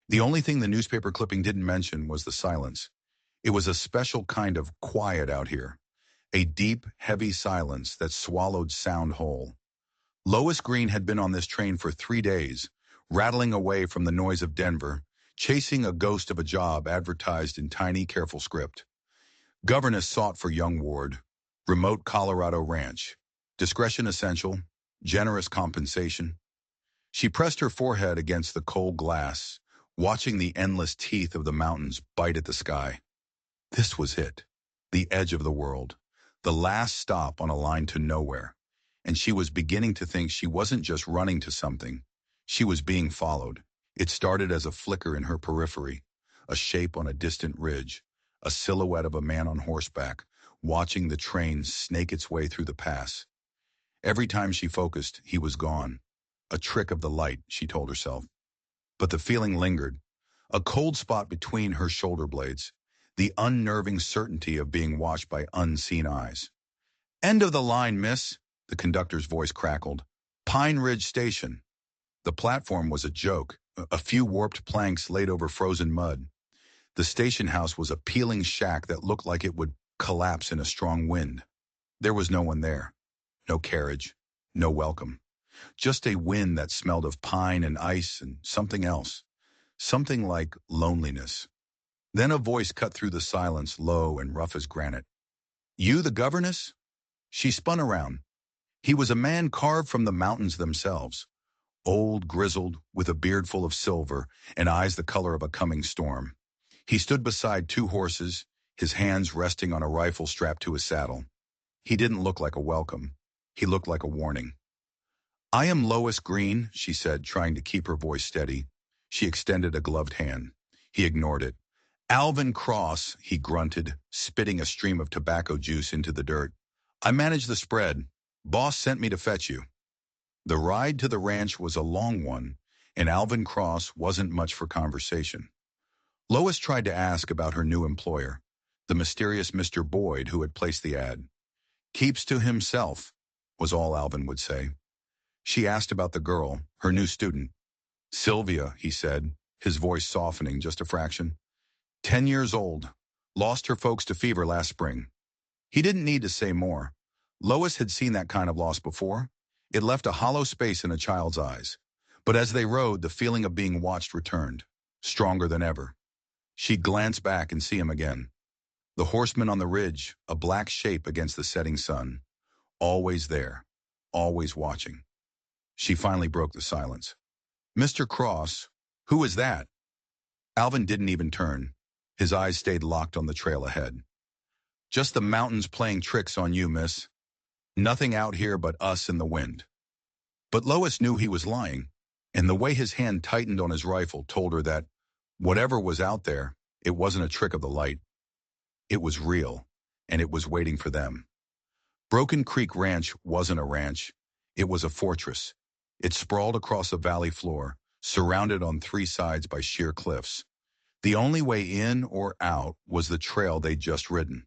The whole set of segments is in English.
The only thing the newspaper clipping didn't mention was the silence. It was a special kind of quiet out here, a deep, heavy silence that swallowed sound whole. Lois Green had been on this train for 3 days, rattling away from the noise of Denver, chasing a ghost of a job advertised in tiny, careful script. Governess sought for young ward, remote Colorado ranch, discretion essential, generous compensation. She pressed her forehead against the cold glass, watching the endless teeth of the mountains bite at the sky. This was it, the edge of the world, the last stop on a line to nowhere. And she was beginning to think she wasn't just running to something. She was being followed. It started as a flicker in her periphery, a shape on a distant ridge, a silhouette of a man on horseback, watching the train snake its way through the pass. Every time she focused, he was gone. A trick of the light, she told herself. But the feeling lingered, a cold spot between her shoulder blades, the unnerving certainty of being watched by unseen eyes. "End of the line, miss," the conductor's voice crackled. "Pine Ridge Station." The platform was a joke, a few warped planks laid over frozen mud. The station house was a peeling shack that looked like it would collapse in a strong wind. There was no one there. No carriage. No welcome. Just a wind that smelled of pine and ice and something else. Something like loneliness. Then a voice cut through the silence, low and rough as granite. "You the governess?" She spun around. He was a man carved from the mountains themselves. Old, grizzled, with a beard full of silver and eyes the color of a coming storm. He stood beside two horses, his hands resting on a rifle strapped to his saddle. He didn't look like a welcome. He looked like a warning. "I am Lois Green," she said, trying to keep her voice steady. She extended a gloved hand. He ignored it. "Alvin Cross," he grunted, spitting a stream of tobacco juice into the dirt. "I manage the spread. Boss sent me to fetch you." The ride to the ranch was a long one, and Alvin Cross wasn't much for conversation. Lois tried to ask about her new employer, the mysterious Mr. Boyd who had placed the ad. "Keeps to himself," was all Alvin would say. She asked about the girl, her new student. "Sylvia," he said, his voice softening just a fraction. 10 years old. Lost her folks to fever last spring." He didn't need to say more. Lois had seen that kind of loss before. It left a hollow space in a child's eyes. But as they rode, the feeling of being watched returned, stronger than ever. She'd glance back and see him again. The horseman on the ridge, a black shape against the setting sun. Always there, always watching. She finally broke the silence. "Mr. Cross, who is that?" Alvin didn't even turn. His eyes stayed locked on the trail ahead. "Just the mountains playing tricks on you, miss. Nothing out here but us and the wind." But Lois knew he was lying, and the way his hand tightened on his rifle told her that whatever was out there, it wasn't a trick of the light. It was real, and it was waiting for them. Broken Creek Ranch wasn't a ranch. It was a fortress. It sprawled across a valley floor, surrounded on three sides by sheer cliffs. The only way in or out was the trail they'd just ridden.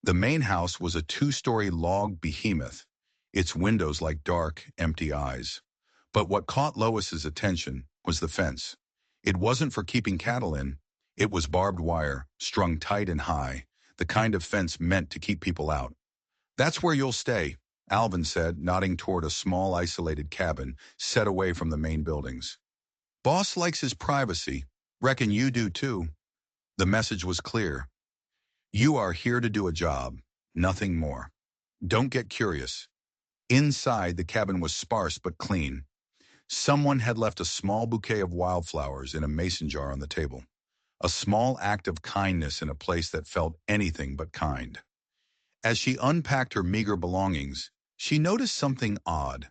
The main house was a 2-story log behemoth, its windows like dark, empty eyes. But what caught Lois's attention was the fence. It wasn't for keeping cattle in. It was barbed wire, strung tight and high, the kind of fence meant to keep people out. "That's where you'll stay," Alvin said, nodding toward a small isolated cabin set away from the main buildings. "Boss likes his privacy. Reckon you do too." The message was clear. "You are here to do a job, nothing more. Don't get curious." Inside, the cabin was sparse but clean. Someone had left a small bouquet of wildflowers in a mason jar on the table. A small act of kindness in a place that felt anything but kind. As she unpacked her meager belongings, she noticed something odd.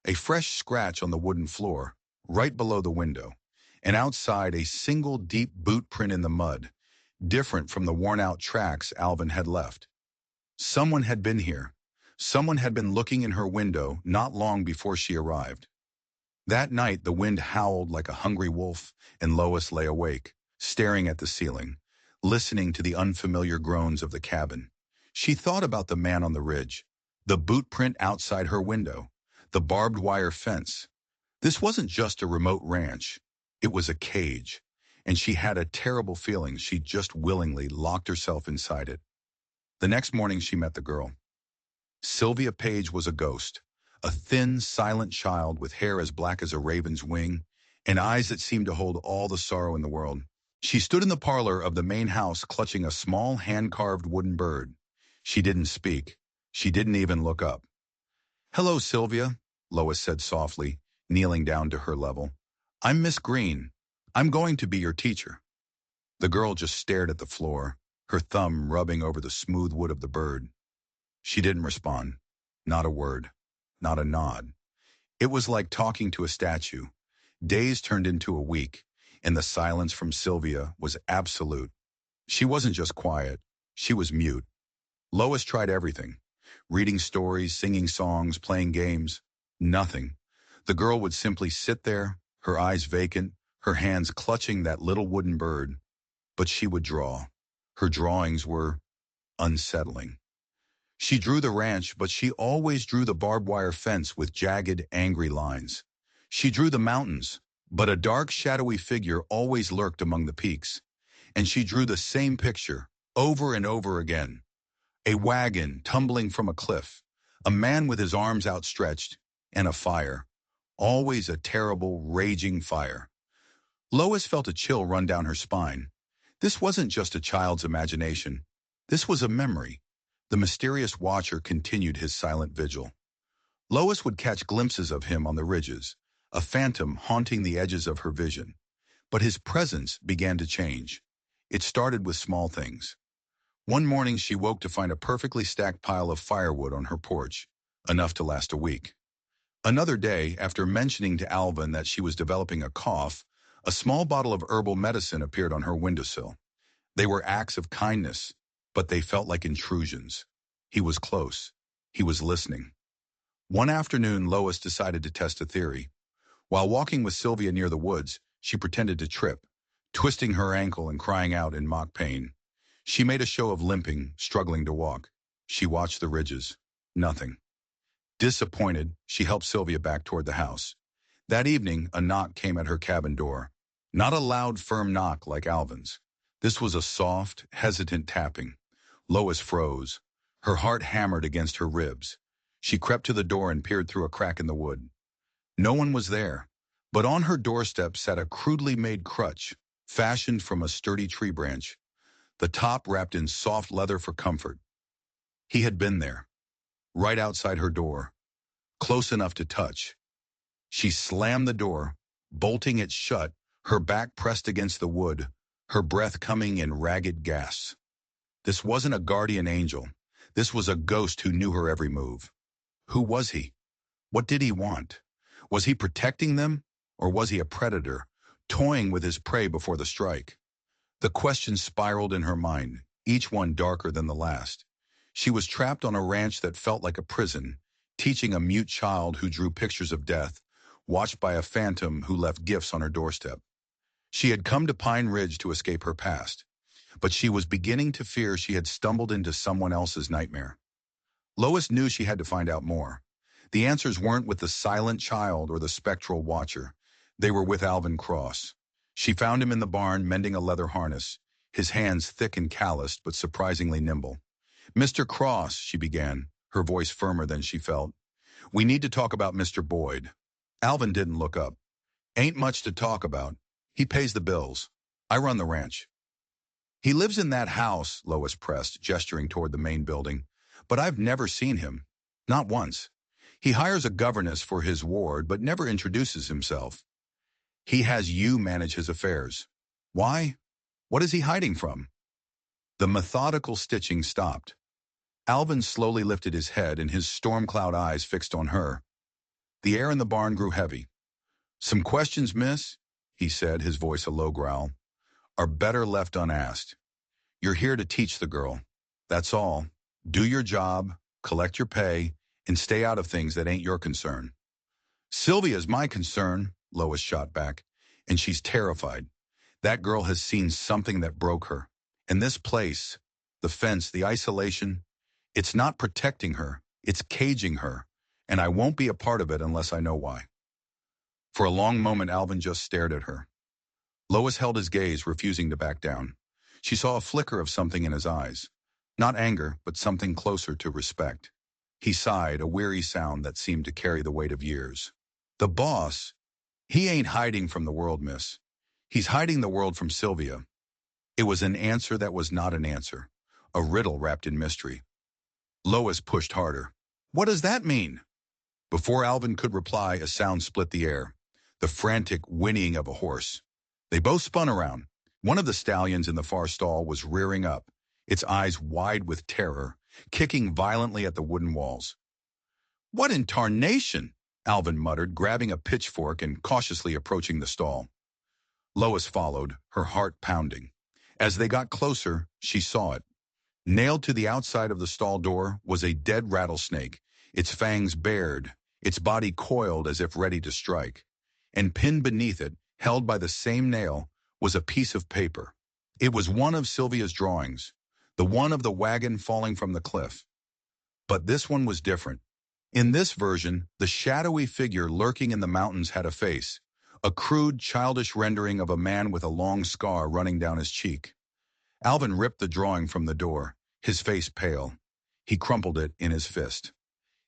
A fresh scratch on the wooden floor, right below the window, and outside a single deep boot print in the mud, different from the worn-out tracks Alvin had left. Someone had been here. Someone had been looking in her window not long before she arrived. That night, the wind howled like a hungry wolf, and Lois lay awake, staring at the ceiling, listening to the unfamiliar groans of the cabin. She thought about the man on the ridge, the boot print outside her window, the barbed wire fence. This wasn't just a remote ranch. It was a cage. and she had a terrible feeling she just willingly locked herself inside it. The next morning she met the girl. Sylvia Page was a ghost, a thin, silent child with hair as black as a raven's wing and eyes that seemed to hold all the sorrow in the world. She stood in the parlor of the main house clutching a small hand-carved wooden bird. She didn't speak. She didn't even look up. "Hello, Sylvia," Lois said softly, kneeling down to her level. "I'm Miss Green. I'm going to be your teacher." The girl just stared at the floor, her thumb rubbing over the smooth wood of the bird. She didn't respond. Not a word. Not a nod. It was like talking to a statue. Days turned into a week, and the silence from Sylvia was absolute. She wasn't just quiet. She was mute. Lois tried everything. Reading stories, singing songs, playing games. Nothing. The girl would simply sit there, her eyes vacant, her hands clutching that little wooden bird. But she would draw. Her drawings were unsettling. She drew the ranch, but she always drew the barbed wire fence with jagged, angry lines. She drew the mountains, but a dark, shadowy figure always lurked among the peaks. And she drew the same picture, over and over again. A wagon tumbling from a cliff, a man with his arms outstretched, and a fire. Always a terrible, raging fire. Lois felt a chill run down her spine. This wasn't just a child's imagination. This was a memory. The mysterious watcher continued his silent vigil. Lois would catch glimpses of him on the ridges, a phantom haunting the edges of her vision. But his presence began to change. It started with small things. One morning she woke to find a perfectly stacked pile of firewood on her porch, enough to last a week. Another day, after mentioning to Alvin that she was developing a cough, a small bottle of herbal medicine appeared on her windowsill. They were acts of kindness, but they felt like intrusions. He was close. He was listening. One afternoon, Lois decided to test a theory. While walking with Sylvia near the woods, she pretended to trip, twisting her ankle and crying out in mock pain. She made a show of limping, struggling to walk. She watched the ridges. Nothing. Disappointed, she helped Sylvia back toward the house. That evening, a knock came at her cabin door. Not a loud, firm knock like Alvin's. This was a soft, hesitant tapping. Lois froze. Her heart hammered against her ribs. She crept to the door and peered through a crack in the wood. No one was there, but on her doorstep sat a crudely made crutch, fashioned from a sturdy tree branch, the top wrapped in soft leather for comfort. He had been there, right outside her door, close enough to touch. She slammed the door, bolting it shut, her back pressed against the wood, her breath coming in ragged gasps. This wasn't a guardian angel. This was a ghost who knew her every move. Who was he? What did he want? Was he protecting them, or was he a predator, toying with his prey before the strike? The questions spiraled in her mind, each one darker than the last. She was trapped on a ranch that felt like a prison, teaching a mute child who drew pictures of death, watched by a phantom who left gifts on her doorstep. She had come to Pine Ridge to escape her past, but she was beginning to fear she had stumbled into someone else's nightmare. Lois knew she had to find out more. The answers weren't with the silent child or the spectral watcher. They were with Alvin Cross. She found him in the barn mending a leather harness, his hands thick and calloused but surprisingly nimble. "Mr. Cross," she began, her voice firmer than she felt. "We need to talk about Mr. Boyd." Alvin didn't look up. "Ain't much to talk about. He pays the bills. I run the ranch." "He lives in that house," Lois pressed, gesturing toward the main building. "But I've never seen him. Not once. He hires a governess for his ward, but never introduces himself. He has you manage his affairs. Why? What is he hiding from?" The methodical stitching stopped. Alvin slowly lifted his head and his storm cloud eyes fixed on her. The air in the barn grew heavy. "Some questions, miss," he said, his voice a low growl, "are better left unasked. You're here to teach the girl. That's all. Do your job, collect your pay, and stay out of things that ain't your concern." "Sylvia's my concern," Lois shot back, "and she's terrified. That girl has seen something that broke her. And this place, the fence, the isolation, it's not protecting her, it's caging her, and I won't be a part of it unless I know why." For a long moment, Alvin just stared at her. Lois held his gaze, refusing to back down. She saw a flicker of something in his eyes. Not anger, but something closer to respect. He sighed, a weary sound that seemed to carry the weight of years. The boss, he ain't hiding from the world, miss. He's hiding the world from Sylvia. It was an answer that was not an answer. A riddle wrapped in mystery. Lois pushed harder. What does that mean? Before Alvin could reply, a sound split the air. The frantic whinnying of a horse. They both spun around. One of the stallions in the far stall was rearing up, its eyes wide with terror, kicking violently at the wooden walls. What in tarnation? Alvin muttered, grabbing a pitchfork and cautiously approaching the stall. Lois followed, her heart pounding. As they got closer, she saw it. Nailed to the outside of the stall door was a dead rattlesnake, its fangs bared, its body coiled as if ready to strike. And pinned beneath it, held by the same nail, was a piece of paper. It was one of Sylvia's drawings, the one of the wagon falling from the cliff. But this one was different. In this version, the shadowy figure lurking in the mountains had a face, a crude, childish rendering of a man with a long scar running down his cheek. Alvin ripped the drawing from the door, his face pale. He crumpled it in his fist.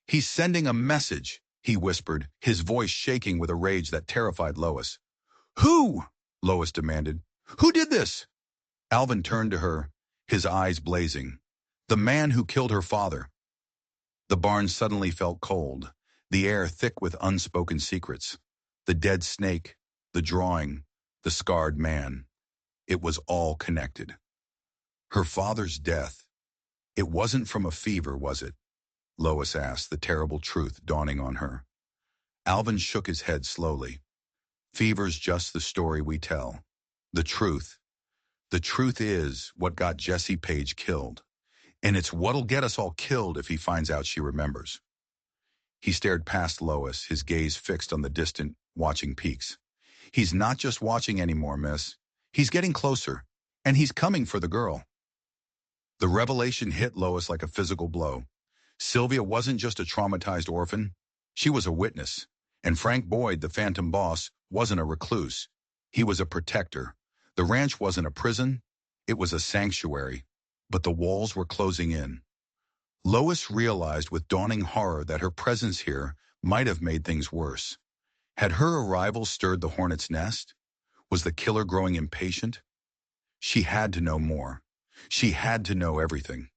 He's sending a message, he whispered, his voice shaking with a rage that terrified Lois. Who? Lois demanded. Who did this? Alvin turned to her, his eyes blazing. The man who killed her father. The barn suddenly felt cold, the air thick with unspoken secrets. The dead snake, the drawing, the scarred man. It was all connected. Her father's death. It wasn't from a fever, was it? Lois asked, the terrible truth dawning on her. Alvin shook his head slowly. Fever's just the story we tell. The truth. The truth is what got Jesse Page killed. And it's what'll get us all killed if he finds out she remembers. He stared past Lois, his gaze fixed on the distant, watching peaks. He's not just watching anymore, miss. He's getting closer, and he's coming for the girl. The revelation hit Lois like a physical blow. Sylvia wasn't just a traumatized orphan. She was a witness. And Frank Boyd, the phantom boss, wasn't a recluse. He was a protector. The ranch wasn't a prison. It was a sanctuary. But the walls were closing in. Lois realized with dawning horror that her presence here might have made things worse. Had her arrival stirred the hornet's nest? Was the killer growing impatient? She had to know more. She had to know everything.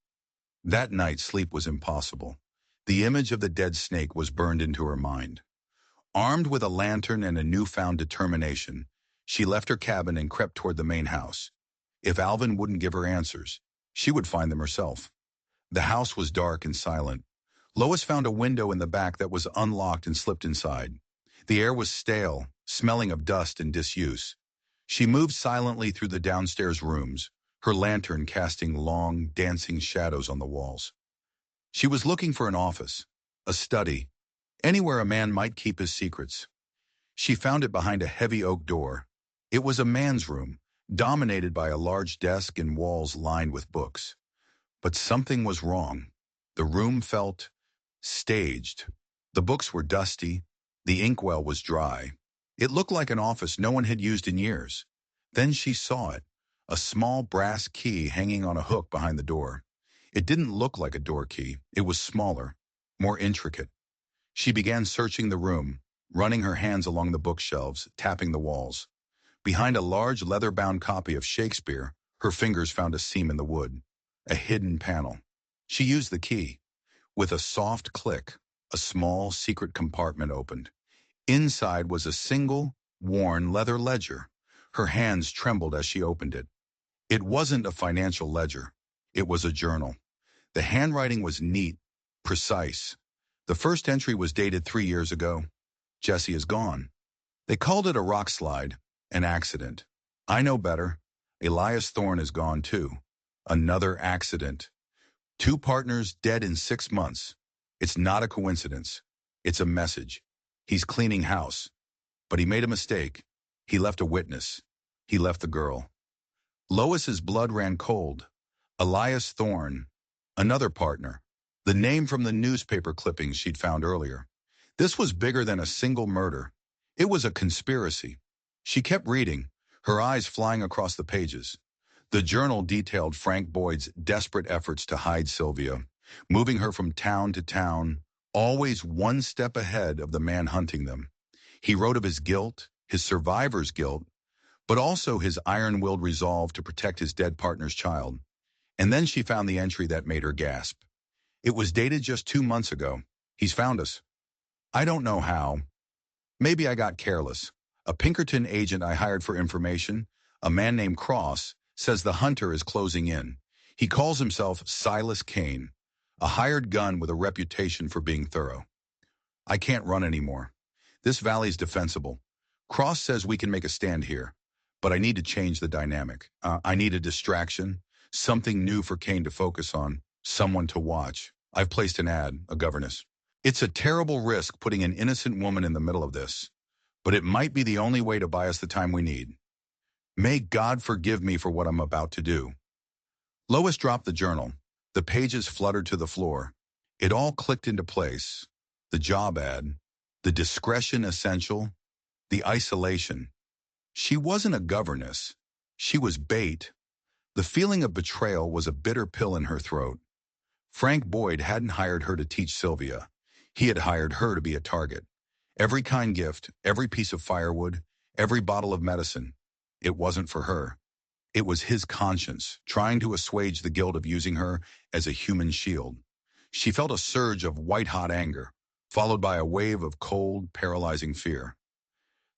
That night, sleep was impossible. The image of the dead snake was burned into her mind. Armed with a lantern and a newfound determination, she left her cabin and crept toward the main house. If Alvin wouldn't give her answers, she would find them herself. The house was dark and silent. Lois found a window in the back that was unlocked and slipped inside. The air was stale, smelling of dust and disuse. She moved silently through the downstairs rooms, her lantern casting long, dancing shadows on the walls. She was looking for an office, a study, anywhere a man might keep his secrets. She found it behind a heavy oak door. It was a man's room, dominated by a large desk and walls lined with books. But something was wrong. The room felt staged. The books were dusty. The inkwell was dry. It looked like an office no one had used in years. Then she saw it, a small brass key hanging on a hook behind the door. It didn't look like a door key. It was smaller, more intricate. She began searching the room, running her hands along the bookshelves, tapping the walls. Behind a large leather-bound copy of Shakespeare, her fingers found a seam in the wood, a hidden panel. She used the key. With a soft click, a small secret compartment opened. Inside was a single, worn leather ledger. Her hands trembled as she opened it. It wasn't a financial ledger. It was a journal. The handwriting was neat, precise. The first entry was dated 3 years ago. Jesse is gone. They called it a rock slide, an accident. I know better. Elias Thorne is gone too. Another accident. 2 partners dead in 6 months. It's not a coincidence. It's a message. He's cleaning house. But he made a mistake. He left a witness. He left the girl. Lois's blood ran cold. Elias Thorne, another partner. The name from the newspaper clippings she'd found earlier. This was bigger than a single murder. It was a conspiracy. She kept reading, her eyes flying across the pages. The journal detailed Frank Boyd's desperate efforts to hide Sylvia, moving her from town to town, always one step ahead of the man hunting them. He wrote of his guilt, his survivor's guilt, but also his iron-willed resolve to protect his dead partner's child. And then she found the entry that made her gasp. It was dated just 2 months ago. He's found us. I don't know how. Maybe I got careless. A Pinkerton agent I hired for information, a man named Cross, says the hunter is closing in. He calls himself Silas Kane, a hired gun with a reputation for being thorough. I can't run anymore. This valley's defensible. Cross says we can make a stand here, but I need to change the dynamic. I need a distraction, something new for Kane to focus on, someone to watch. I've placed an ad, a governess. It's a terrible risk putting an innocent woman in the middle of this, but it might be the only way to buy us the time we need. May God forgive me for what I'm about to do. Lois dropped the journal. The pages fluttered to the floor. It all clicked into place. The job ad, the discretion essential, the isolation. She wasn't a governess. She was bait. The feeling of betrayal was a bitter pill in her throat. Frank Boyd hadn't hired her to teach Sylvia. He had hired her to be a target. Every kind gift, every piece of firewood, every bottle of medicine. It wasn't for her. It was his conscience, trying to assuage the guilt of using her as a human shield. She felt a surge of white-hot anger, followed by a wave of cold, paralyzing fear.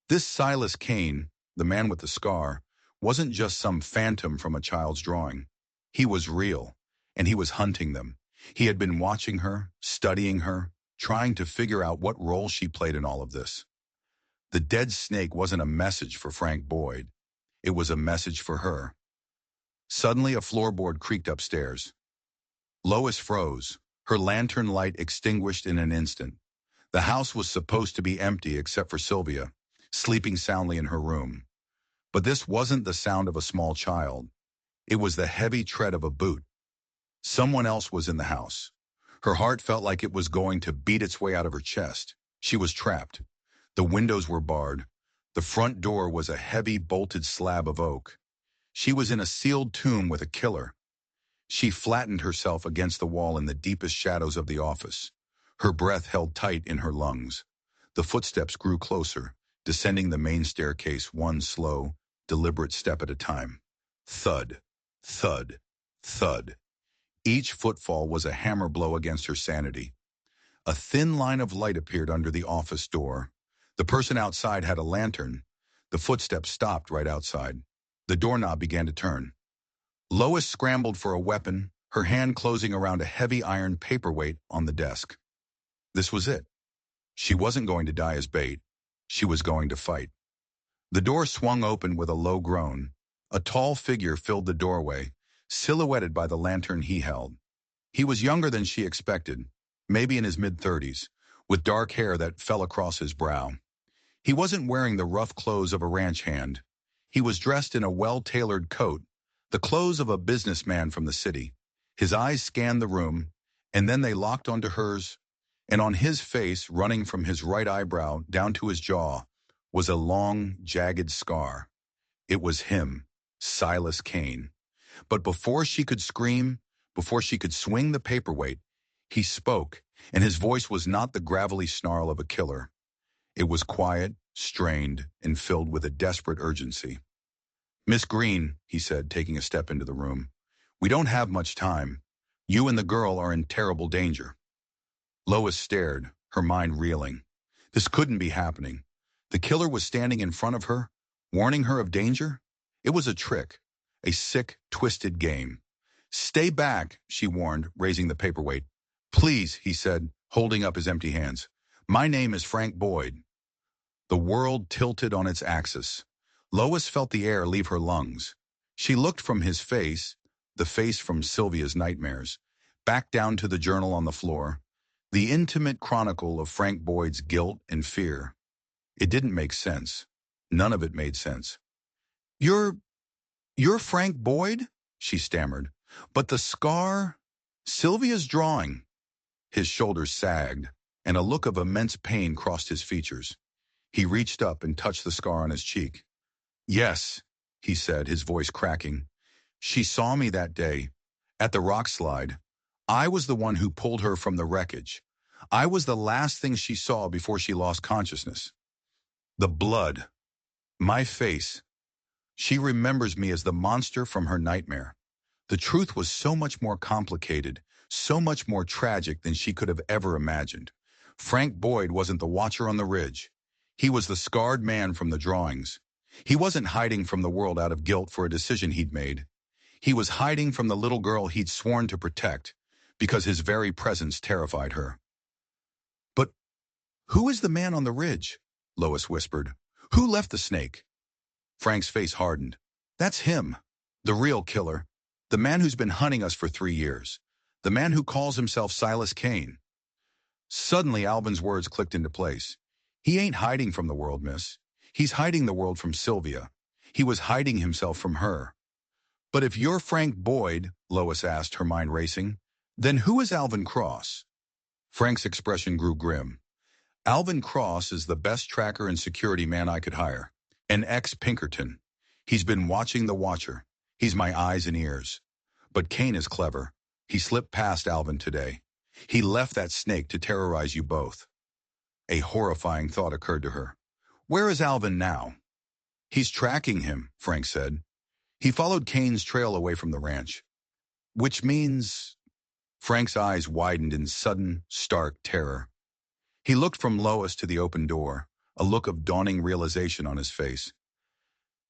This Silas Kane, the man with the scar, wasn't just some phantom from a child's drawing. He was real, and he was hunting them. He had been watching her, studying her, trying to figure out what role she played in all of this. The dead snake wasn't a message for Frank Boyd. It was a message for her. Suddenly, a floorboard creaked upstairs. Lois froze, her lantern light extinguished in an instant. The house was supposed to be empty except for Sylvia, sleeping soundly in her room. But this wasn't the sound of a small child. It was the heavy tread of a boot. Someone else was in the house. Her heart felt like it was going to beat its way out of her chest. She was trapped. The windows were barred. The front door was a heavy, bolted slab of oak. She was in a sealed tomb with a killer. She flattened herself against the wall in the deepest shadows of the office. Her breath held tight in her lungs. The footsteps grew closer, descending the main staircase one slow, deliberate step at a time. Thud, thud, thud. Each footfall was a hammer blow against her sanity. A thin line of light appeared under the office door. The person outside had a lantern. The footsteps stopped right outside. The doorknob began to turn. Lois scrambled for a weapon, her hand closing around a heavy iron paperweight on the desk. This was it. She wasn't going to die as bait. She was going to fight. The door swung open with a low groan. A tall figure filled the doorway, silhouetted by the lantern he held. He was younger than she expected, maybe in his mid-30s, with dark hair that fell across his brow. He wasn't wearing the rough clothes of a ranch hand. He was dressed in a well-tailored coat, the clothes of a businessman from the city. His eyes scanned the room, and then they locked onto hers, and on his face, running from his right eyebrow down to his jaw, was a long, jagged scar. It was him, Silas Kane. But before she could scream, before she could swing the paperweight, he spoke, and his voice was not the gravelly snarl of a killer. It was quiet, strained, and filled with a desperate urgency. "Miss Green," he said, taking a step into the room, "we don't have much time. You and the girl are in terrible danger." Lois stared, her mind reeling. This couldn't be happening. The killer was standing in front of her, warning her of danger? It was a trick, a sick, twisted game. "Stay back," she warned, raising the paperweight. "Please," he said, holding up his empty hands. "My name is Frank Boyd." The world tilted on its axis. Lois felt the air leave her lungs. She looked from his face, the face from Sylvia's nightmares, back down to the journal on the floor, the intimate chronicle of Frank Boyd's guilt and fear. It didn't make sense. None of it made sense. You're Frank Boyd?" she stammered. "But the scar? Sylvia's drawing." His shoulders sagged, and a look of immense pain crossed his features. He reached up and touched the scar on his cheek. "Yes," he said, his voice cracking. She saw me that day, at the rock slide. I was the one who pulled her from the wreckage. I was the last thing she saw before she lost consciousness. The blood. My face. She remembers me as the monster from her nightmare. The truth was so much more complicated, so much more tragic than she could have ever imagined. Frank Boyd wasn't the watcher on the ridge. He was the scarred man from the drawings. He wasn't hiding from the world out of guilt for a decision he'd made. He was hiding from the little girl he'd sworn to protect, because his very presence terrified her. But who is the man on the ridge? Lois whispered. Who left the snake? Frank's face hardened. That's him, the real killer, the man who's been hunting us for 3 years, the man who calls himself Silas Kane. Suddenly, Alvin's words clicked into place. He ain't hiding from the world, miss. He's hiding the world from Sylvia. He was hiding himself from her. But if you're Frank Boyd, Lois asked, her mind racing, then who is Alvin Cross? Frank's expression grew grim. Alvin Cross is the best tracker and security man I could hire. An ex-Pinkerton. He's been watching the watcher. He's my eyes and ears. But Kane is clever. He slipped past Alvin today. He left that snake to terrorize you both. A horrifying thought occurred to her. Where is Alvin now? He's tracking him, Frank said. He followed Kane's trail away from the ranch. Which means... Frank's eyes widened in sudden, stark terror. He looked from Lois to the open door, a look of dawning realization on his face.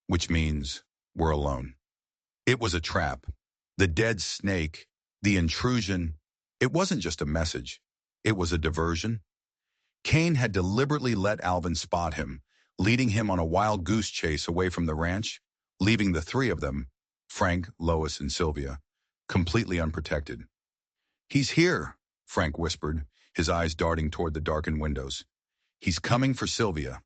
Which means we're alone. It was a trap. The dead snake, the intrusion, it wasn't just a message. It was a diversion. Kane had deliberately let Alvin spot him, leading him on a wild goose chase away from the ranch, leaving the 3 of them, Frank, Lois, and Sylvia, completely unprotected. He's here, Frank whispered, his eyes darting toward the darkened windows. He's coming for Sylvia.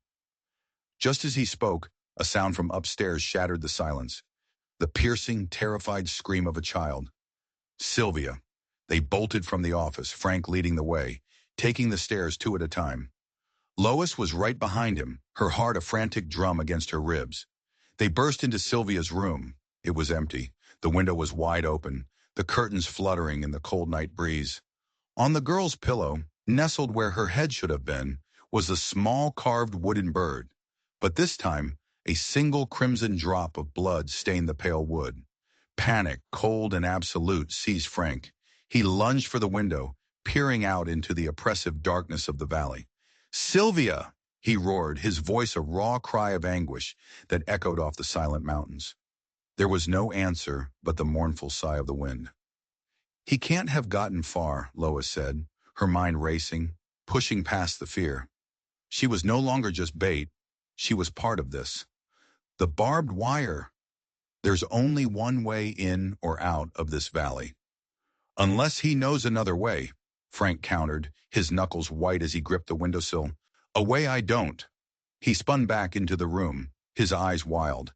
Just as he spoke, a sound from upstairs shattered the silence. The piercing, terrified scream of a child. Sylvia. They bolted from the office, Frank leading the way, taking the stairs 2 at a time. Lois was right behind him, her heart a frantic drum against her ribs. They burst into Sylvia's room. It was empty. The window was wide open, the curtains fluttering in the cold night breeze. On the girl's pillow, nestled where her head should have been, was a small carved wooden bird. But this time, a single crimson drop of blood stained the pale wood. Panic, cold and absolute, seized Frank. He lunged for the window, peering out into the oppressive darkness of the valley. "Sylvia!" he roared, his voice a raw cry of anguish that echoed off the silent mountains. There was no answer but the mournful sigh of the wind. He can't have gotten far, Lois said, her mind racing, pushing past the fear. She was no longer just bait. She was part of this. The barbed wire. There's only one way in or out of this valley. Unless he knows another way, Frank countered, his knuckles white as he gripped the windowsill. A way I don't. He spun back into the room, his eyes wild.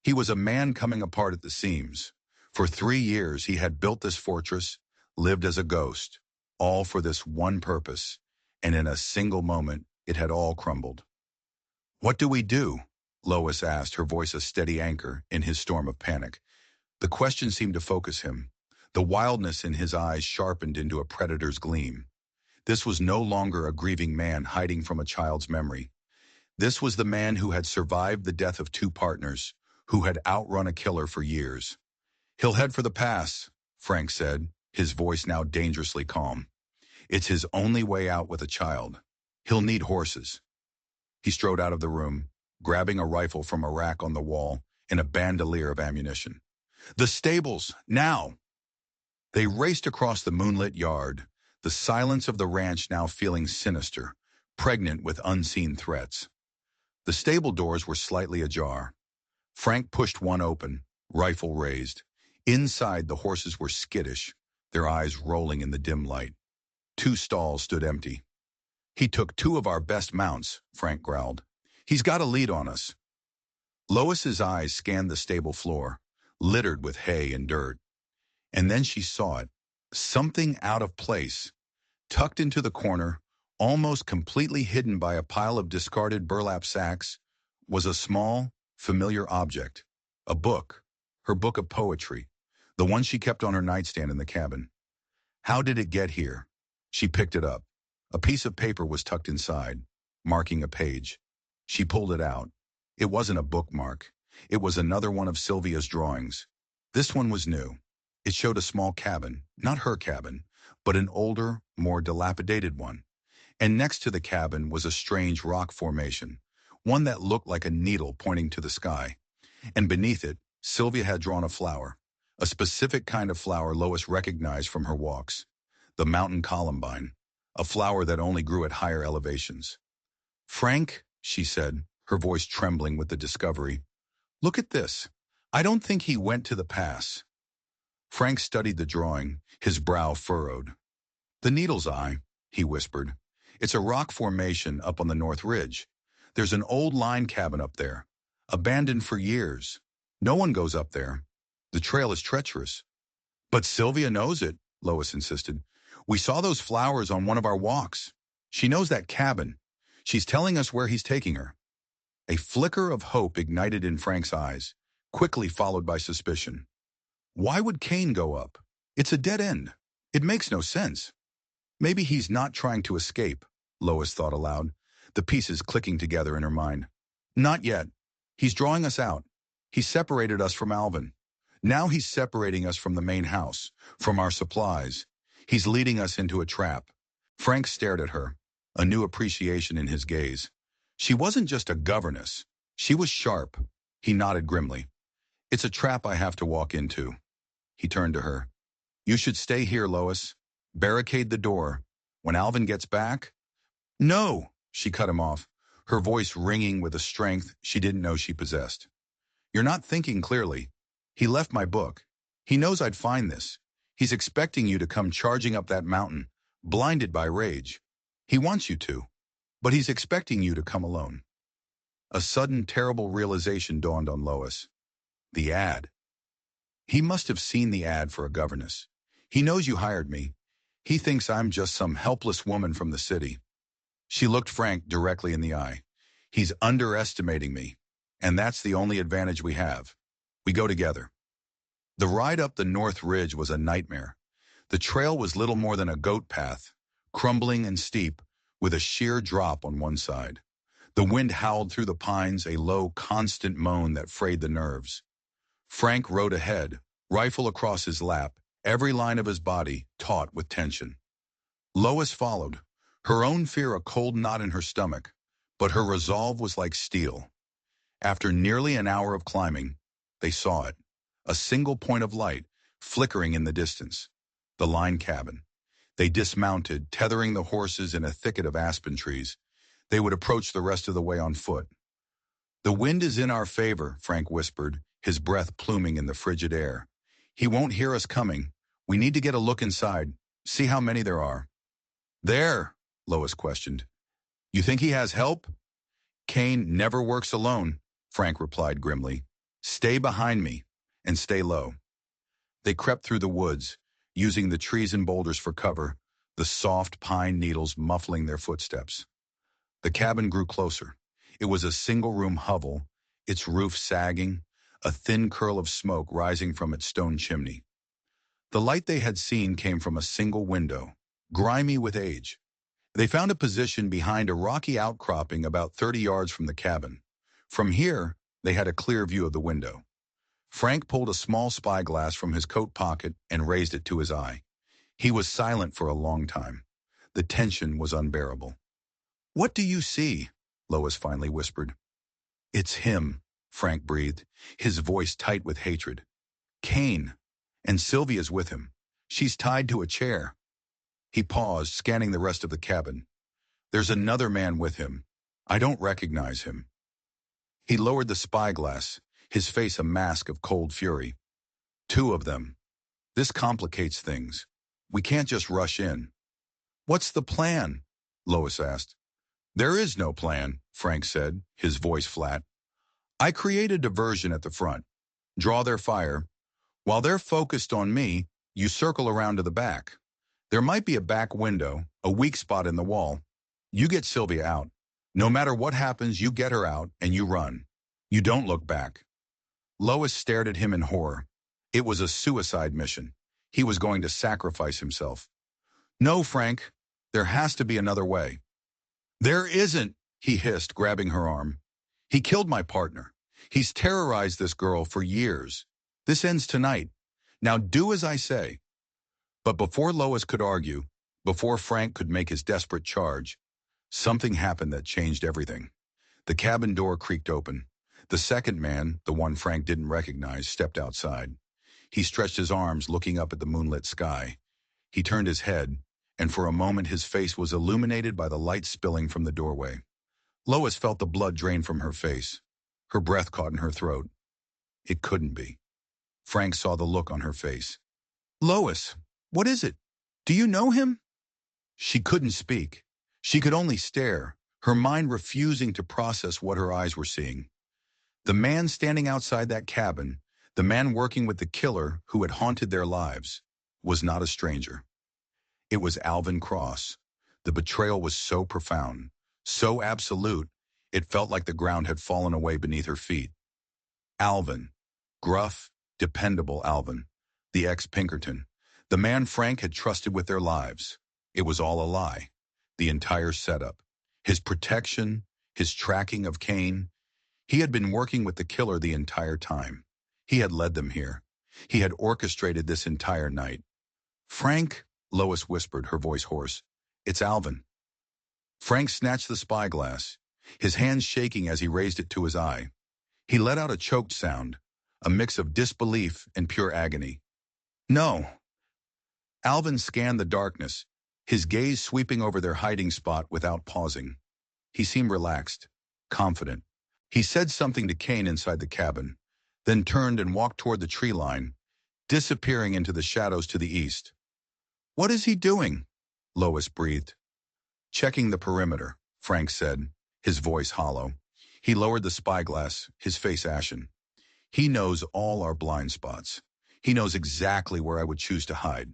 He was a man coming apart at the seams. For 3 years he had built this fortress, lived as a ghost, all for this one purpose, and in a single moment it had all crumbled. "What do we do?" Lois asked, her voice a steady anchor in his storm of panic. The question seemed to focus him. The wildness in his eyes sharpened into a predator's gleam. This was no longer a grieving man hiding from a child's memory. This was the man who had survived the death of 2 partners, who had outrun a killer for years. "He'll head for the pass," Frank said, his voice now dangerously calm. "It's his only way out with a child. He'll need horses." He strode out of the room, grabbing a rifle from a rack on the wall and a bandolier of ammunition. "The stables, now!" They raced across the moonlit yard, the silence of the ranch now feeling sinister, pregnant with unseen threats. The stable doors were slightly ajar. Frank pushed one open, rifle raised. Inside, the horses were skittish, their eyes rolling in the dim light. 2 stalls stood empty. "He took 2 of our best mounts," Frank growled. "He's got a lead on us." Lois's eyes scanned the stable floor, littered with hay and dirt. And then she saw it. Something out of place. Tucked into the corner, almost completely hidden by a pile of discarded burlap sacks, was a small, familiar object. A book. Her book of poetry. The one she kept on her nightstand in the cabin. How did it get here? She picked it up. A piece of paper was tucked inside, marking a page. She pulled it out. It wasn't a bookmark. It was another one of Sylvia's drawings. This one was new. It showed a small cabin, not her cabin, but an older, more dilapidated one. And next to the cabin was a strange rock formation, one that looked like a needle pointing to the sky. And beneath it, Sylvia had drawn a flower, a specific kind of flower Lois recognized from her walks, the mountain columbine, a flower that only grew at higher elevations. Frank, she said, her voice trembling with the discovery, look at this. I don't think he went to the pass. Frank studied the drawing, his brow furrowed. The Needle's Eye, he whispered. It's a rock formation up on the North Ridge. There's an old line cabin up there, abandoned for years. No one goes up there. The trail is treacherous. But Sylvia knows it, Lois insisted. We saw those flowers on one of our walks. She knows that cabin. She's telling us where he's taking her. A flicker of hope ignited in Frank's eyes, quickly followed by suspicion. Why would Kane go up? It's a dead end. It makes no sense. Maybe he's not trying to escape, Lois thought aloud, the pieces clicking together in her mind. Not yet. He's drawing us out. He separated us from Alvin. Now he's separating us from the main house, from our supplies. He's leading us into a trap. Frank stared at her, a new appreciation in his gaze. She wasn't just a governess. She was sharp. He nodded grimly. It's a trap I have to walk into. He turned to her. You should stay here, Lois. Barricade the door. When Alvin gets back... No, she cut him off, her voice ringing with a strength she didn't know she possessed. You're not thinking clearly. He left my book. He knows I'd find this. He's expecting you to come charging up that mountain, blinded by rage. He wants you to, but he's expecting you to come alone. A sudden, terrible realization dawned on Lois. The ad. He must have seen the ad for a governess. He knows you hired me. He thinks I'm just some helpless woman from the city. She looked Frank directly in the eye. He's underestimating me, and that's the only advantage we have. We go together. The ride up the North Ridge was a nightmare. The trail was little more than a goat path, crumbling and steep, with a sheer drop on one side. The wind howled through the pines, a low, constant moan that frayed the nerves. Frank rode ahead, rifle across his lap, every line of his body taut with tension. Lois followed, her own fear a cold knot in her stomach, but her resolve was like steel. After nearly an hour of climbing, they saw it, a single point of light flickering in the distance, the line cabin. They dismounted, tethering the horses in a thicket of aspen trees. They would approach the rest of the way on foot. The wind is in our favor, Frank whispered, his breath pluming in the frigid air. He won't hear us coming. We need to get a look inside, see how many there are. There, Lois questioned. You think he has help? Kane never works alone, Frank replied grimly. Stay behind me, and stay low. They crept through the woods, using the trees and boulders for cover, the soft pine needles muffling their footsteps. The cabin grew closer. It was a single-room hovel, its roof sagging, a thin curl of smoke rising from its stone chimney. The light they had seen came from a single window, grimy with age. They found a position behind a rocky outcropping about 30 yards from the cabin. From here, they had a clear view of the window. Frank pulled a small spyglass from his coat pocket and raised it to his eye. He was silent for a long time. The tension was unbearable. What do you see? Lois finally whispered. It's him, Frank breathed, his voice tight with hatred. Kane. And Sylvia's with him. She's tied to a chair. He paused, scanning the rest of the cabin. There's another man with him. I don't recognize him. He lowered the spyglass, his face a mask of cold fury. Two of them. This complicates things. We can't just rush in. What's the plan? Lois asked. There is no plan, Frank said, his voice flat. I create a diversion at the front, draw their fire. While they're focused on me, you circle around to the back. There might be a back window, a weak spot in the wall. You get Sylvia out. No matter what happens, you get her out and you run. You don't look back. Lois stared at him in horror. It was a suicide mission. He was going to sacrifice himself. No, Frank. There has to be another way. There isn't, he hissed, grabbing her arm. He killed my partner. He's terrorized this girl for years. This ends tonight. Now do as I say. But before Lois could argue, before Frank could make his desperate charge, something happened that changed everything. The cabin door creaked open. The second man, the one Frank didn't recognize, stepped outside. He stretched his arms, looking up at the moonlit sky. He turned his head, and for a moment his face was illuminated by the light spilling from the doorway. Lois felt the blood drain from her face. Her breath caught in her throat. It couldn't be. Frank saw the look on her face. Lois, what is it? Do you know him? She couldn't speak. She could only stare, her mind refusing to process what her eyes were seeing. The man standing outside that cabin, the man working with the killer who had haunted their lives, was not a stranger. It was Alvin Cross. The betrayal was so profound, so absolute, it felt like the ground had fallen away beneath her feet. Alvin. Gruff, dependable Alvin. The ex-Pinkerton. The man Frank had trusted with their lives. It was all a lie. The entire setup. His protection, his tracking of Kane. He had been working with the killer the entire time. He had led them here. He had orchestrated this entire night. Frank, Lois whispered, her voice hoarse. It's Alvin. Frank snatched the spyglass, his hands shaking as he raised it to his eye. He let out a choked sound, a mix of disbelief and pure agony. No. Alvin scanned the darkness, his gaze sweeping over their hiding spot without pausing. He seemed relaxed, confident. He said something to Kane inside the cabin, then turned and walked toward the tree line, disappearing into the shadows to the east. What is he doing? Lois breathed. Checking the perimeter, Frank said, his voice hollow. He lowered the spyglass, his face ashen. He knows all our blind spots. He knows exactly where I would choose to hide.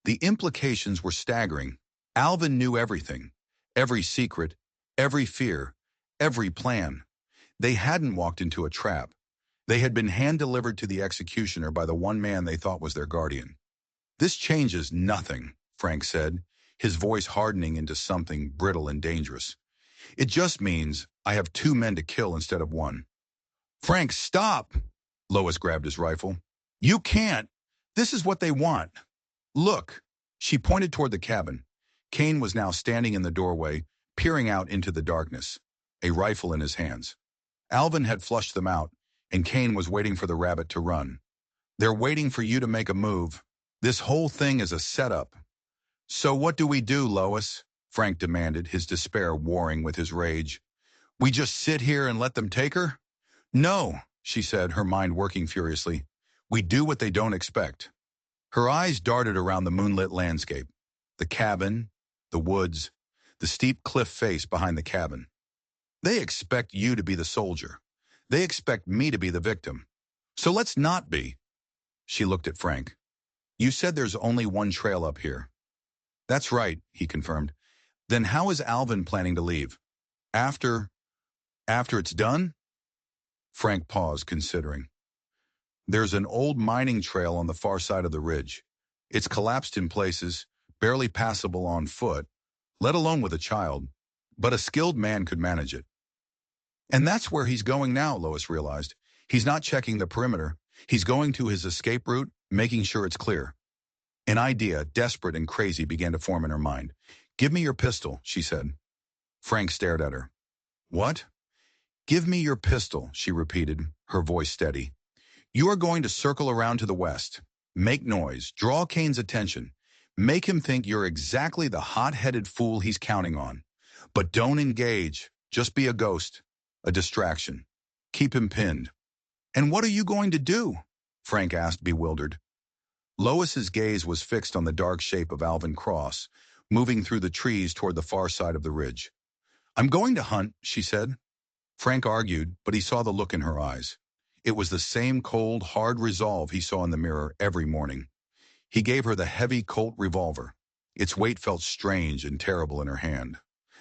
The implications were staggering. Alvin knew everything. Every secret, every fear, every plan. They hadn't walked into a trap. They had been hand-delivered to the executioner by the one man they thought was their guardian. This changes nothing, Frank said, his voice hardening into something brittle and dangerous. It just means I have 2 men to kill instead of 1. Frank, stop! Lois grabbed his rifle. You can't! This is what they want. Look! She pointed toward the cabin. Kane was now standing in the doorway, peering out into the darkness, a rifle in his hands. Alvin had flushed them out, and Kane was waiting for the rabbit to run. They're waiting for you to make a move. This whole thing is a setup. So what do we do, Lois? Frank demanded, his despair warring with his rage. We just sit here and let them take her? No, she said, her mind working furiously. We do what they don't expect. Her eyes darted around the moonlit landscape, the cabin, the woods, the steep cliff face behind the cabin. They expect you to be the soldier. They expect me to be the victim. So let's not be. She looked at Frank. You said there's only one trail up here. That's right, he confirmed. Then how is Alvin planning to leave? After it's done? Frank paused, considering. There's an old mining trail on the far side of the ridge. It's collapsed in places, barely passable on foot, let alone with a child, but a skilled man could manage it. And that's where he's going now, Lois realized. He's not checking the perimeter. He's going to his escape route, making sure it's clear. An idea, desperate and crazy, began to form in her mind. Give me your pistol, she said. Frank stared at her. What? Give me your pistol, she repeated, her voice steady. You are going to circle around to the west. Make noise, draw Kane's attention. Make him think you're exactly the hot-headed fool he's counting on. But don't engage, just be a ghost, a distraction. Keep him pinned. And what are you going to do? Frank asked, bewildered. Lois's gaze was fixed on the dark shape of Alvin Cross, moving through the trees toward the far side of the ridge. I'm going to hunt, she said. Frank argued, but he saw the look in her eyes. It was the same cold, hard resolve he saw in the mirror every morning. He gave her the heavy Colt revolver. Its weight felt strange and terrible in her hand.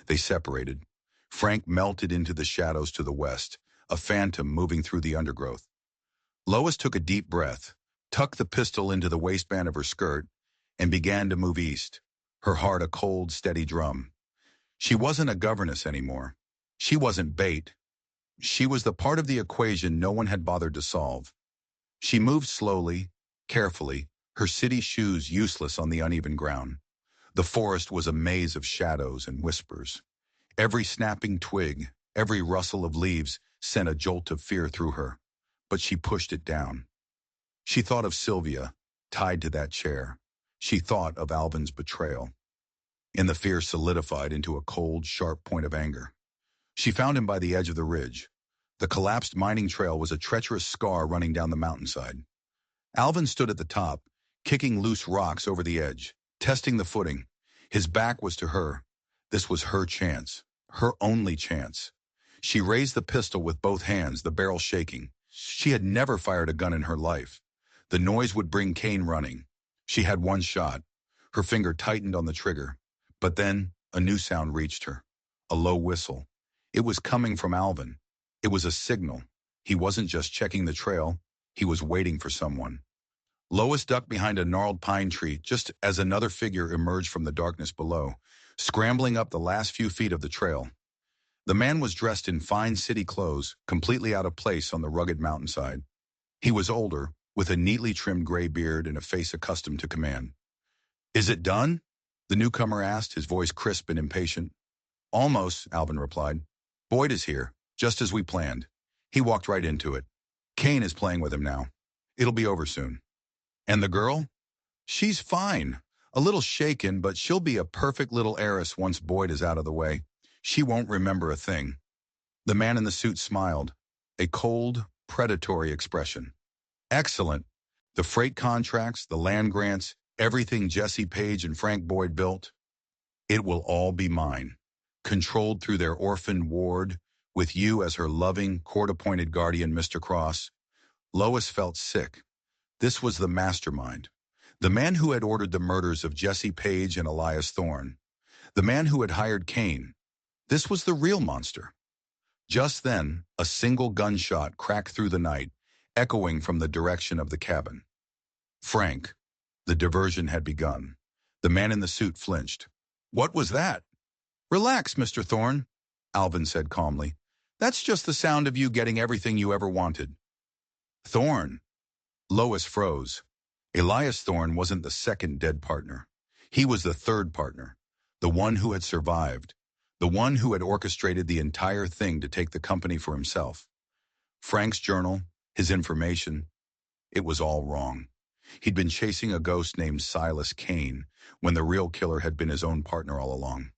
They separated. Frank melted into the shadows to the west, a phantom moving through the undergrowth. Lois took a deep breath, tucked the pistol into the waistband of her skirt, and began to move east, her heart a cold, steady drum. She wasn't a governess anymore. She wasn't bait. She was the part of the equation no one had bothered to solve. She moved slowly, carefully, her city shoes useless on the uneven ground. The forest was a maze of shadows and whispers. Every snapping twig, every rustle of leaves sent a jolt of fear through her, but she pushed it down. She thought of Sylvia, tied to that chair. She thought of Alvin's betrayal, and the fear solidified into a cold, sharp point of anger. She found him by the edge of the ridge. The collapsed mining trail was a treacherous scar running down the mountainside. Alvin stood at the top, kicking loose rocks over the edge, testing the footing. His back was to her. This was her chance, her only chance. She raised the pistol with both hands, the barrel shaking. She had never fired a gun in her life. The noise would bring Kane running. She had one shot. Her finger tightened on the trigger. But then, a new sound reached her. A low whistle. It was coming from Alvin. It was a signal. He wasn't just checking the trail. He was waiting for someone. Lois ducked behind a gnarled pine tree just as another figure emerged from the darkness below, scrambling up the last few feet of the trail. The man was dressed in fine city clothes, completely out of place on the rugged mountainside. He was older, with a neatly trimmed gray beard and a face accustomed to command. "Is it done?" the newcomer asked, his voice crisp and impatient. "Almost," Alvin replied. "Boyd is here, just as we planned." He walked right into it. "Kane is playing with him now. It'll be over soon." "And the girl?" "She's fine. A little shaken, but she'll be a perfect little heiress once Boyd is out of the way. She won't remember a thing." The man in the suit smiled, a cold, predatory expression. "Excellent. The freight contracts, the land grants, everything Jesse Page and Frank Boyd built, it will all be mine. Controlled through their orphaned ward, with you as her loving, court-appointed guardian, Mr. Cross." Lois felt sick. This was the mastermind. The man who had ordered the murders of Jesse Page and Elias Thorne. The man who had hired Kane. This was the real monster. Just then, a single gunshot cracked through the night, echoing from the direction of the cabin. Frank. The diversion had begun. The man in the suit flinched. "What was that?" "Relax, Mr. Thorne," Alvin said calmly. "That's just the sound of you getting everything you ever wanted." "Thorne." Lois froze. Elias Thorne wasn't the second dead partner. He was the third partner, the one who had survived, the one who had orchestrated the entire thing to take the company for himself. Frank's journal, his information, it was all wrong. He'd been chasing a ghost named Silas Kane when the real killer had been his own partner all along.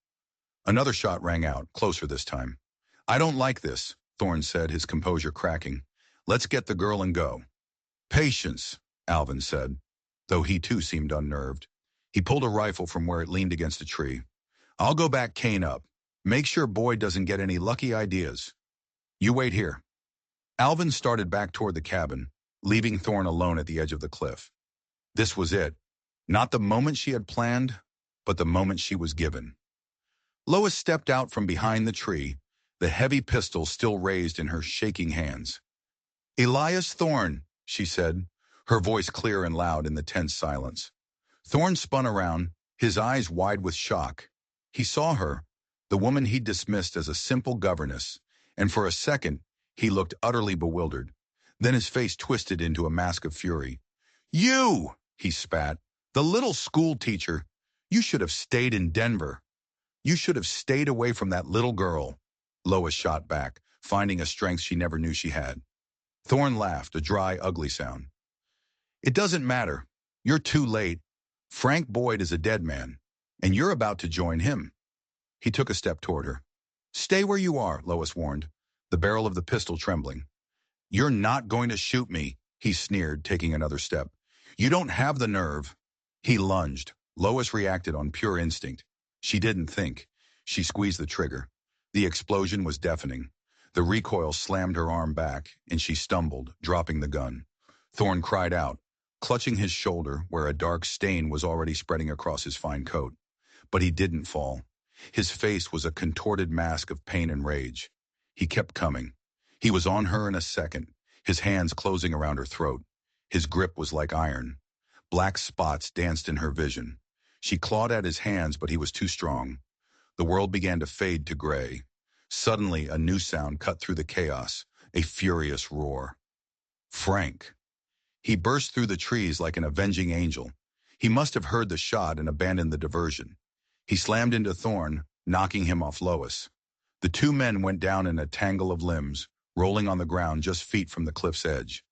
Another shot rang out, closer this time. "I don't like this," Thorne said, his composure cracking. "Let's get the girl and go." "Patience," Alvin said, though he too seemed unnerved. He pulled a rifle from where it leaned against a tree. "I'll go back Kane up. Make sure Boyd doesn't get any lucky ideas. You wait here." Alvin started back toward the cabin, leaving Thorne alone at the edge of the cliff. This was it. Not the moment she had planned, but the moment she was given. Lois stepped out from behind the tree, the heavy pistol still raised in her shaking hands. "Elias Thorne," she said, her voice clear and loud in the tense silence. Thorne spun around, his eyes wide with shock. He saw her, the woman he'd dismissed as a simple governess, and for a second, he looked utterly bewildered. Then his face twisted into a mask of fury. "You!" he spat. "The little school teacher. You should have stayed in Denver. You should have stayed away from that little girl." Lois shot back, finding a strength she never knew she had. Thorne laughed, a dry, ugly sound. "It doesn't matter. You're too late. Frank Boyd is a dead man, and you're about to join him." He took a step toward her. "Stay where you are," Lois warned, the barrel of the pistol trembling. "You're not going to shoot me," he sneered, taking another step. "You don't have the nerve." He lunged. Lois reacted on pure instinct. She didn't think. She squeezed the trigger. The explosion was deafening. The recoil slammed her arm back, and she stumbled, dropping the gun. Thorne cried out, clutching his shoulder where a dark stain was already spreading across his fine coat. But he didn't fall. His face was a contorted mask of pain and rage. He kept coming. He was on her in a second. his hands closing around her throat. His grip was like iron. Black spots danced in her vision. She clawed at his hands, but he was too strong. The world began to fade to gray. Suddenly, a new sound cut through the chaos, a furious roar. Frank. He burst through the trees like an avenging angel. He must have heard the shot and abandoned the diversion. He slammed into Thorn, knocking him off Lois. The two men went down in a tangle of limbs, rolling on the ground just feet from the cliff's edge.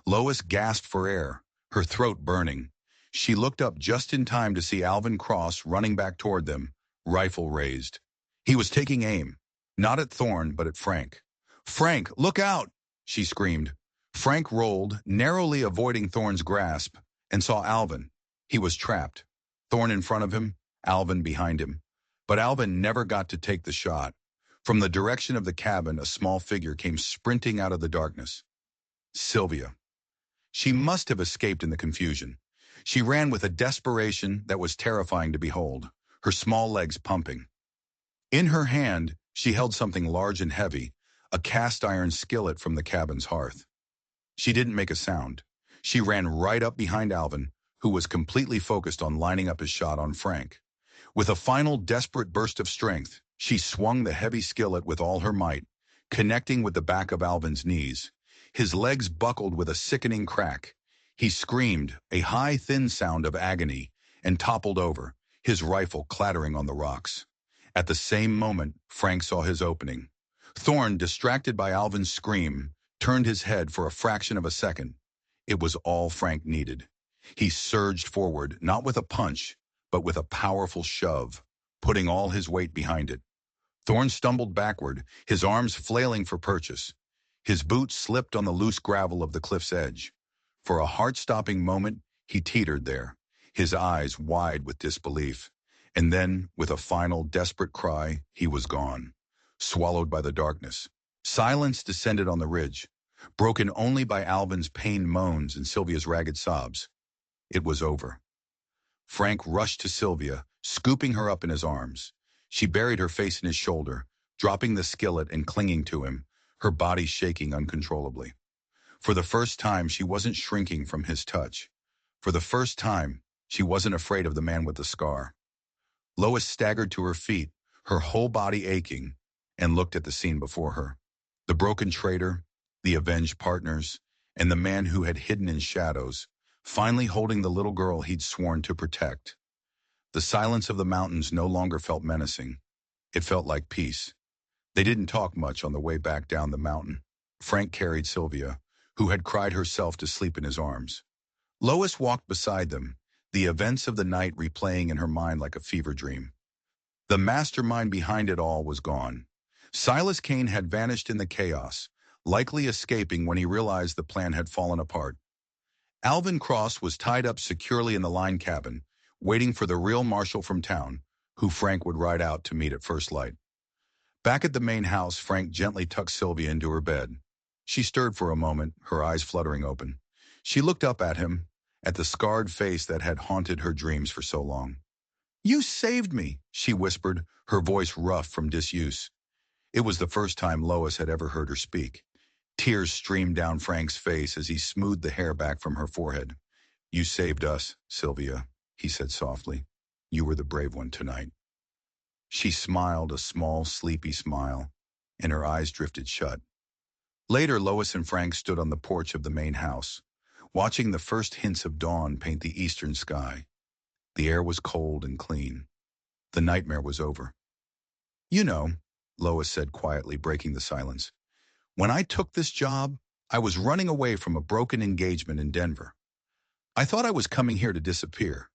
Lois gasped for air, her throat burning. She looked up just in time to see Alvin Cross running back toward them, rifle raised. He was taking aim, not at Thorn, but at Frank. "Frank, look out!" she screamed. Frank rolled, narrowly avoiding Thorn's grasp, and saw Alvin. He was trapped. Thorn in front of him, Alvin behind him. But Alvin never got to take the shot. From the direction of the cabin, a small figure came sprinting out of the darkness. Sylvia. She must have escaped in the confusion. She ran with a desperation that was terrifying to behold, her small legs pumping. In her hand, she held something large and heavy, a cast iron skillet from the cabin's hearth. She didn't make a sound. She ran right up behind Alvin, who was completely focused on lining up his shot on Frank. With a final desperate burst of strength, she swung the heavy skillet with all her might, connecting with the back of Alvin's knees. His legs buckled with a sickening crack. He screamed, a high, thin sound of agony, and toppled over, his rifle clattering on the rocks. At the same moment, Frank saw his opening. Thorn, distracted by Alvin's scream, turned his head for a fraction of a second. It was all Frank needed. He surged forward, not with a punch, but with a powerful shove, putting all his weight behind it. Thorn stumbled backward, his arms flailing for purchase. His boots slipped on the loose gravel of the cliff's edge. For a heart-stopping moment, he teetered there, his eyes wide with disbelief. And then, with a final, desperate cry, he was gone, swallowed by the darkness. Silence descended on the ridge, broken only by Alvin's pained moans and Sylvia's ragged sobs. It was over. Frank rushed to Sylvia, scooping her up in his arms. She buried her face in his shoulder, dropping the skillet and clinging to him, her body shaking uncontrollably. For the first time, she wasn't shrinking from his touch. For the first time, she wasn't afraid of the man with the scar. Lois staggered to her feet, her whole body aching, and looked at the scene before her. The broken traitor, the avenged partners, and the man who had hidden in shadows, finally holding the little girl he'd sworn to protect. The silence of the mountains no longer felt menacing. It felt like peace. They didn't talk much on the way back down the mountain. Frank carried Sylvia, who had cried herself to sleep in his arms. Lois walked beside them, the events of the night replaying in her mind like a fever dream. The mastermind behind it all was gone. Silas Kane had vanished in the chaos, likely escaping when he realized the plan had fallen apart. Alvin Cross was tied up securely in the line cabin, waiting for the real marshal from town, who Frank would ride out to meet at first light. Back at the main house, Frank gently tucked Sylvia into her bed. She stirred for a moment, her eyes fluttering open. She looked up at him, at the scarred face that had haunted her dreams for so long. "You saved me," she whispered, her voice rough from disuse. It was the first time Lois had ever heard her speak. Tears streamed down Frank's face as he smoothed the hair back from her forehead. "You saved us, Sylvia," he said softly. "You were the brave one tonight." She smiled a small, sleepy smile, and her eyes drifted shut. Later, Lois and Frank stood on the porch of the main house, watching the first hints of dawn paint the eastern sky. The air was cold and clean. The nightmare was over. "You know," Lois said quietly, breaking the silence, "when I took this job, I was running away from a broken engagement in Denver. I thought I was coming here to disappear."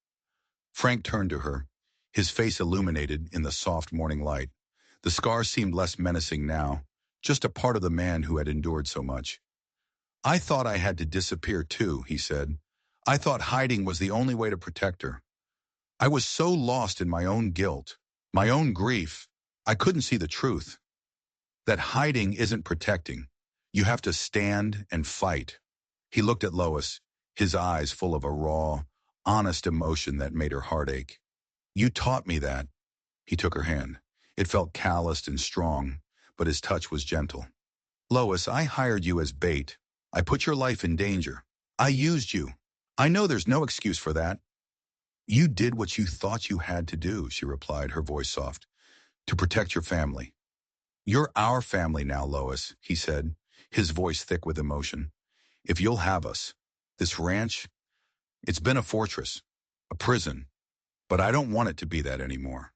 Frank turned to her, his face illuminated in the soft morning light. The scar seemed less menacing now, just a part of the man who had endured so much. "I thought I had to disappear too," he said. "I thought hiding was the only way to protect her. I was so lost in my own guilt, my own grief, I couldn't see the truth. That hiding isn't protecting. You have to stand and fight." He looked at Lois, his eyes full of a raw, honest emotion that made her heart ache. "You taught me that." He took her hand. It felt calloused and strong, but his touch was gentle. "Lois, I hired you as bait. I put your life in danger. I used you. I know there's no excuse for that. You did what you thought you had to do, she replied, her voice soft, to protect your family. You're our family now, Lois, he said, his voice thick with emotion. If you'll have us, this ranch, it's been a fortress, a prison, but I don't want it to be that anymore.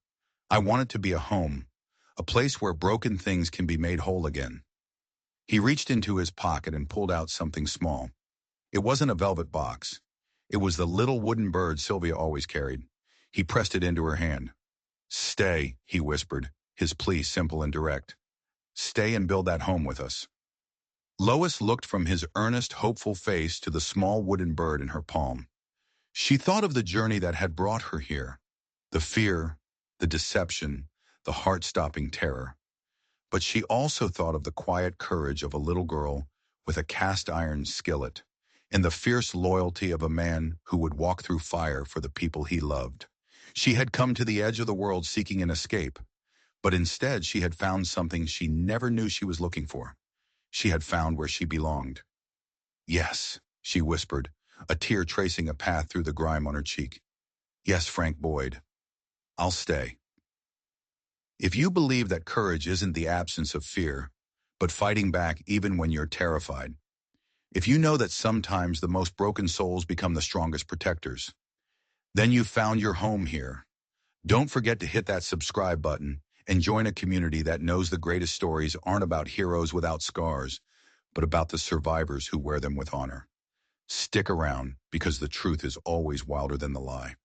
I want it to be a home, a place where broken things can be made whole again. He reached into his pocket and pulled out something small. It wasn't a velvet box. It was the little wooden bird Sylvia always carried. He pressed it into her hand. Stay, he whispered, his plea simple and direct. Stay and build that home with us. Lois looked from his earnest, hopeful face to the small wooden bird in her palm. She thought of the journey that had brought her here, the fear, the deception, the heart-stopping terror. But she also thought of the quiet courage of a little girl with a cast-iron skillet, and the fierce loyalty of a man who would walk through fire for the people he loved. She had come to the edge of the world seeking an escape, but instead she had found something she never knew she was looking for. She had found where she belonged. Yes, she whispered, a tear tracing a path through the grime on her cheek. Yes, Frank Boyd. I'll stay. If you believe that courage isn't the absence of fear, but fighting back even when you're terrified, if you know that sometimes the most broken souls become the strongest protectors, then you've found your home here. Don't forget to hit that subscribe button and join a community that knows the greatest stories aren't about heroes without scars, but about the survivors who wear them with honor. Stick around, because the truth is always wilder than the lie.